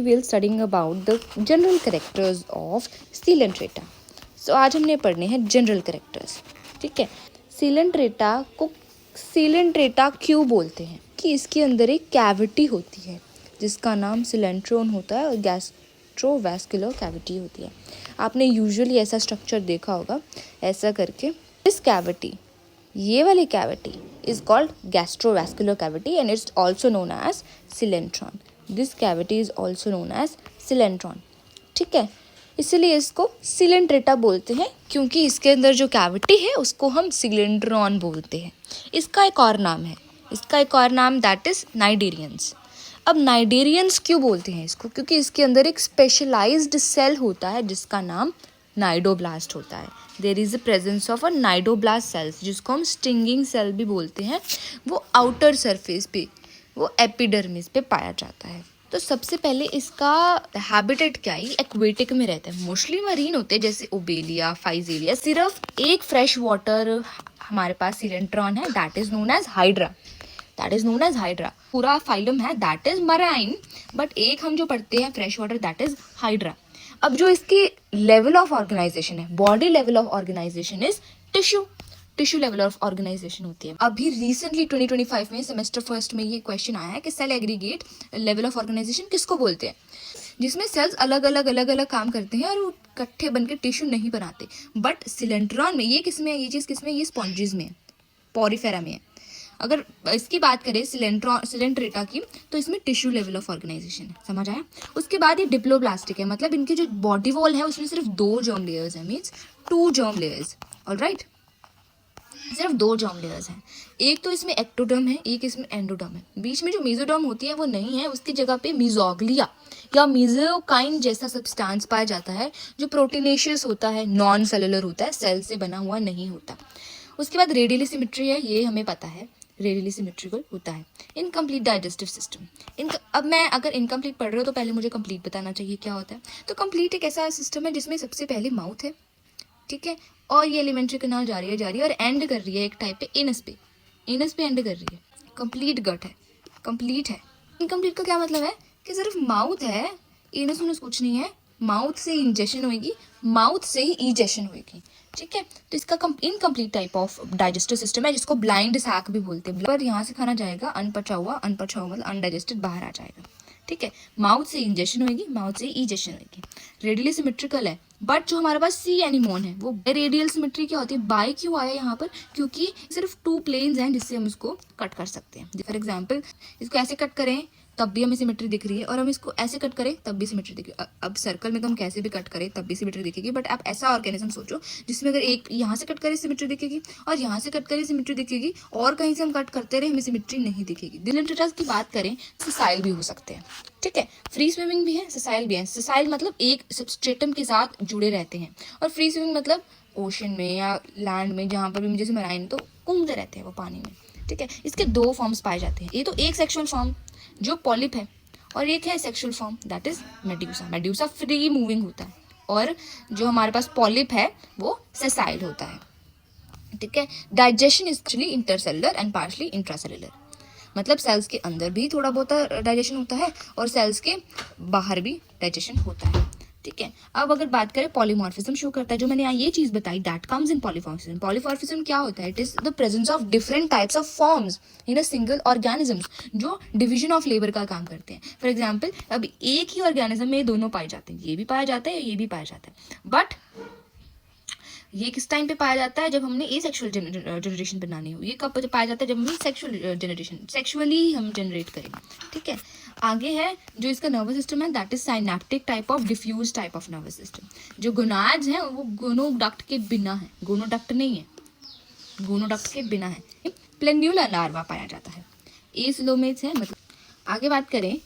We will studying about the general characters of Coelenterata. So आज हमने पढ़ने हैं जनरल कैरेक्टर्स. ठीक है. Coelenterata को Coelenterata क्यों बोलते हैं कि इसके अंदर एक कैविटी होती है जिसका नाम सिलेंट्रोन होता है और गैस्ट्रोवैस्कुलर कैविटी होती है. आपने यूजुअली ऐसा स्ट्रक्चर देखा होगा ऐसा करके. दिस कैविटी, ये वाली cavity is called gastrovascular cavity and it's also known as coelenteron. This cavity is also known as coelenteron. ठीक है, इसलिए इसको सिलेंट्रेटा बोलते हैं क्योंकि इसके अंदर जो कैविटी है उसको हम सिलेंड्रॉन बोलते हैं. इसका एक और नाम दैट इज नाइडेरियंस. अब नाइडेरियंस क्यों बोलते हैं इसको? क्योंकि इसके अंदर एक स्पेशलाइज्ड सेल होता है जिसका नाम नाइडोब्लास्ट होता है. There is the presence of a cnidoblast cells जिसको हम स्टिंगिंग सेल भी बोलते हैं. वो आउटर सरफेस पे, वो एपिडर्मिस पे पाया जाता है. तो सबसे पहले इसका हैबिटेट क्या है? एक्वेटिक में रहता है. मोस्टली मरीन होते हैं जैसे ओबेलिया, फाइजेलिया. सिर्फ एक फ्रेश वाटर हमारे पास सिलेंट्रॉन है that is known as hydra. पूरा फाइलम है दैट इज मराइन, बट एक हम जो पढ़ते हैं fresh water that is hydra. अब जो इसकी लेवल ऑफ ऑर्गेनाइजेशन है, body level of organization is tissue level of organization होती है. अभी रिसेंटली 2025 में सेमेस्टर फर्स्ट में ये क्वेश्चन आया है कि cell aggregate level of organization किसको बोलते हैं, जिसमें सेल्स अलग अलग काम करते हैं और वो इकट्ठे बनकर टिश्यू नहीं बनाते. बट सिलेंट्रॉन में ये किसमें है? ये चीज़ किसमें? ये स्पॉन्जेस में है, पॉरीफेरा में है. अगर इसकी बात करें सिलेंट्रेटा की तो इसमें टिश्यू लेवल ऑफ ऑर्गेनाइजेशन है. समझ आया? उसके बाद ये डिप्लोब्लास्टिक है, मतलब इनके जो बॉडी वॉल है उसमें सिर्फ 2 जर्म लेयर्स है, मीन्स 2 जर्म लेयर्स. ऑलराइट, सिर्फ 2 जर्म लेयर्स हैं. एक तो इसमें एक्टोडर्म है, एक इसमें एंडोडर्म है. बीच में जो मेसोडर्म होती है वो नहीं है, उसकी जगह पे मीजोग्लिया या मीजोकाइन जैसा सब्सटेंस पाया जाता है जो प्रोटीनेशियस होता है, नॉन सेलुलर होता है, सेल से बना हुआ नहीं होता. उसके बाद रेडियली सिमेट्री है, ये हमें पता है, रेडियली सिमेट्रिकल होता है. Incomplete digestive system. अब मैं अगर इनकम्प्लीट पढ़ रही हूँ तो पहले मुझे कंप्लीट बताना चाहिए क्या होता है. तो कंप्लीट एक ऐसा सिस्टम है जिसमें सबसे पहले माउथ है, ठीक है, और ये एलिमेंट्री कैनाल जा रही है और एंड कर रही है एक टाइप पे इनस पे एंड कर रही है. कंप्लीट गट है, कंप्लीट है. इनकम्प्लीट का क्या मतलब है कि सिर्फ माउथ है, इनस उनस कुछ नहीं है. माउथ से इंजेशन होएगी, माउथ से ही इजेशन होएगी. ठीक है, तो इसका incomplete type of digestive system है जिसको ब्लाइंड सैक भी बोलते हैं. पर यहाँ से खाना जाएगा अनपचा हुआ मतलब अनडाइजेस्टेड बाहर आ जाएगा. ठीक है, माउथ से इंजेशन होगी, माउथ से इजेशन होगी. रेडियली सिमेट्रिकल है, बट जो हमारे पास सी एनिमोन है वो रेडियल सिमेट्री क्या होती है? बाय क्यों आया यहाँ पर? क्योंकि सिर्फ 2 प्लेन्स हैं जिससे हम इसको कट कर सकते हैं. फॉर एग्जाम्पल इसको ऐसे कट करें तब भी हमें सिमेट्री दिख रही है, और हम इसको ऐसे कट करें तब भी सिमेट्री दिख रही है. अब सर्कल में तो हम कैसे भी कट करें तब भी सिमेट्री दिखेगी, बट आप ऐसा ऑर्गेनिज्म सोचो जिसमें अगर एक यहाँ से कट करें सिमेट्री दिखेगी और यहाँ से कट करें सिमेट्री दिखेगी, और कहीं से हम कट करते रहे हमें सिमेट्री नहीं दिखेगी. डिलेंट्रेटास की बात करें, ससाइल भी हो सकते हैं. ठीक है, फ्री स्विमिंग भी है, ससाइल भी है. ससाइल मतलब एक सबस्ट्रेटम के साथ जुड़े रहते हैं, और फ्री स्विमिंग मतलब ओशन में या लैंड में जहाँ पर भी जैसे मराइन तो घूमते रहते हैं वो पानी में. ठीक है, इसके 2 फॉर्म्स पाए जाते हैं. ये तो एक सेक्सुअल फॉर्म जो पॉलिप है, और एक है sexual form that is medusa free moving होता है, और जो हमारे पास पॉलिप है वो सेसाइल होता है. ठीक है, digestion is actually intercellular and partially intracellular, मतलब सेल्स के अंदर भी थोड़ा बहुत डाइजेशन होता है और सेल्स के बाहर भी डाइजेशन होता है. ठीक है, अब अगर बात करें पॉलीमॉर्फिज्म शो करता है, जो मैंने यहाँ ये चीज बताई that comes in polymorphism. Polymorphism क्या होता है? It is the presence of different types of forms in a single organism जो डिवीजन ऑफ लेबर का काम करते हैं. फॉर एग्जाम्पल अब एक ही ऑर्गेनिज्म में दोनों पाए जाते हैं, ये भी पाया जाता है ये भी पाया जाता है, बट ये किस टाइम पे पाया जाता है? जब हमने एसेक्सुअल जनरेशन बनानी हो. ये कब पाया जाता है? जब हम सेक्सुअल जनरेशन सेक्सुअली हम जनरेट करें. ठीक है, आगे है जो इसका नर्वस सिस्टम है that is synaptic type of diffuse type of nervous system. जो गोनाड्स हैं वो गोनोडक्ट के बिना है, गोनोडक्ट नहीं है, गोनोडक्ट के बिना है. प्लेन्यूला लार्वा पाया जाता है. एसिलोमेट्स है. मतलब आगे बात करें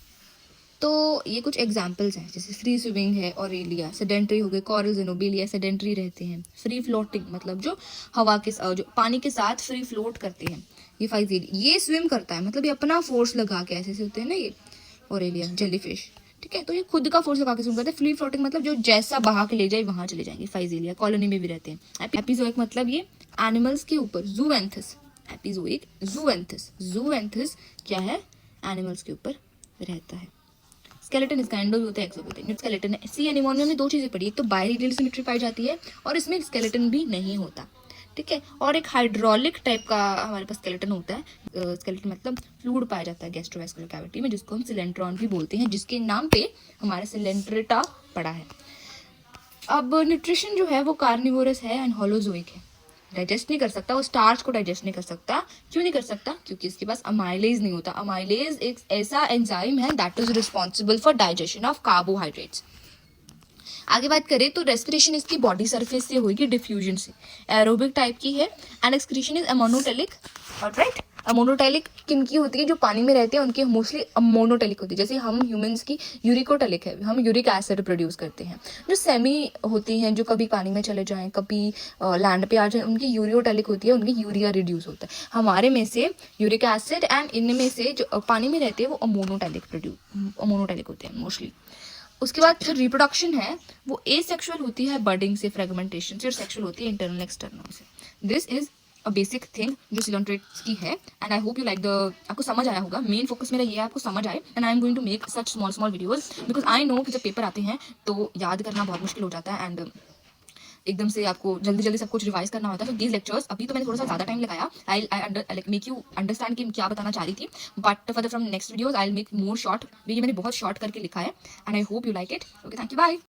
तो ये कुछ एग्जाम्पल्स हैं, जैसे फ्री स्विमिंग है, ऑरेलिया. सेडेंट्री हो गए, कॉरल्स एंड ओबेलिया सेडेंट्री रहते हैं. फ्री फ्लोटिंग मतलब जो हवा के जो पानी के साथ फ्री फ्लोट करते हैं. ये फाइजेलिया ये स्विम करता है, मतलब ये अपना फोर्स लगा के ऐसे होते हैं ना ये ऑरेलिया जेलीफिश. ठीक है, तो ये खुद का फोर्स लगा के स्विम करते हैं. फ्री फ्लोटिंग मतलब जो जैसा बहा के ले जाए वहां चले जाएंगे. फाइजेलिया कॉलोनी में भी रहते हैं. एपिजोइक मतलब ये एनिमल्स के ऊपर. जूवेंथस एपिजोइक. जूवेंथस क्या है? एनिमल्स के ऊपर रहता है. स्केलेटन इसका एंडो भी होता है, एक्सो भी होता है। स्केलेटन है। सी एनीमोनिया में दो चीज़ें पड़ी, एक तो बायरेडियल सिमेट्री पाई जाती है और इसमें स्केलेटन भी नहीं होता, ठीक है। और एक हाइड्रोलिक टाइप का हमारे पास स्केलेटन होता है। स्केलेटन मतलब फ्लूइड पाया जाता है गैस्ट्रोवैस्कुलर कैविटी में, जिसको हम सिलेंट्रॉन भी बोलते हैं, जिसके नाम पे हमारे सिलेंट्रेटा पड़ा है। अब न्यूट्रिशन जो है वो कार्निवोरस है एंड होलोजोइक है। डाइजेस्ट नहीं कर सकता, वो स्टार्च को डाइजेस्ट नहीं कर सकता। क्यों नहीं कर सकता? क्योंकि इसके पास अमाइलेज नहीं होता। अमाइलेज एक ऐसा एंजाइम है that is responsible for digestion of carbohydrates. आगे बात करें तो रेस्पिरेशन इसकी बॉडी सरफेस से होगी, डिफ्यूजन से। एरोबिक टाइप की है and excretion is ammonotelic, alright. Ammonotelic किनकी होती है? जो पानी में रहते हैं उनकी मोस्टली अमोनोटेलिक होती है। जैसे हम ह्यूमंस की यूरिकोटेलिक है, हम यूरिक एसिड प्रोड्यूस करते हैं। जो सेमी होती हैं, जो कभी पानी में चले जाएं, कभी लैंड पे आ जाए, उनकी यूरियोटेलिक होती है, उनकी यूरिया रिड्यूस होता है। हमारे में से यूरिक एसिड एंड इनमें से जो पानी में रहते हैं वो अमोनोटेलिक होते हैं मोस्टली। उसके बाद जो रिप्रोडक्शन है वो एसेक्सुअल होती है बर्डिंग से, फ्रेगमेंटेशन से, और सेक्सुअल होती है इंटरनल एक्सटर्नल से। This is a basic thing जो सिलोन्ट्रेट्स की है and I hope you like the, आपको समझ आया होगा। मेन फोकस मेरा ये है आपको समझ आए and I am going to make such small small videos because I know कि जब पेपर आते हैं तो याद करना बहुत मुश्किल हो जाता है एंड एकदम से आपको जल्दी जल्दी सब कुछ रिवाइज करना होता है। तो दीज लेक्चर्स अभी तो मैंने थोड़ा सा ज़्यादा टाइम लगाया, आई मेक यू अंडरस्टैंड कि क्या बताना चाह रही थी, but for the from next videos I will make more short. ये मैंने बहुत शॉर्ट करके लिखा है and I hope you like it. Okay, thank you, bye.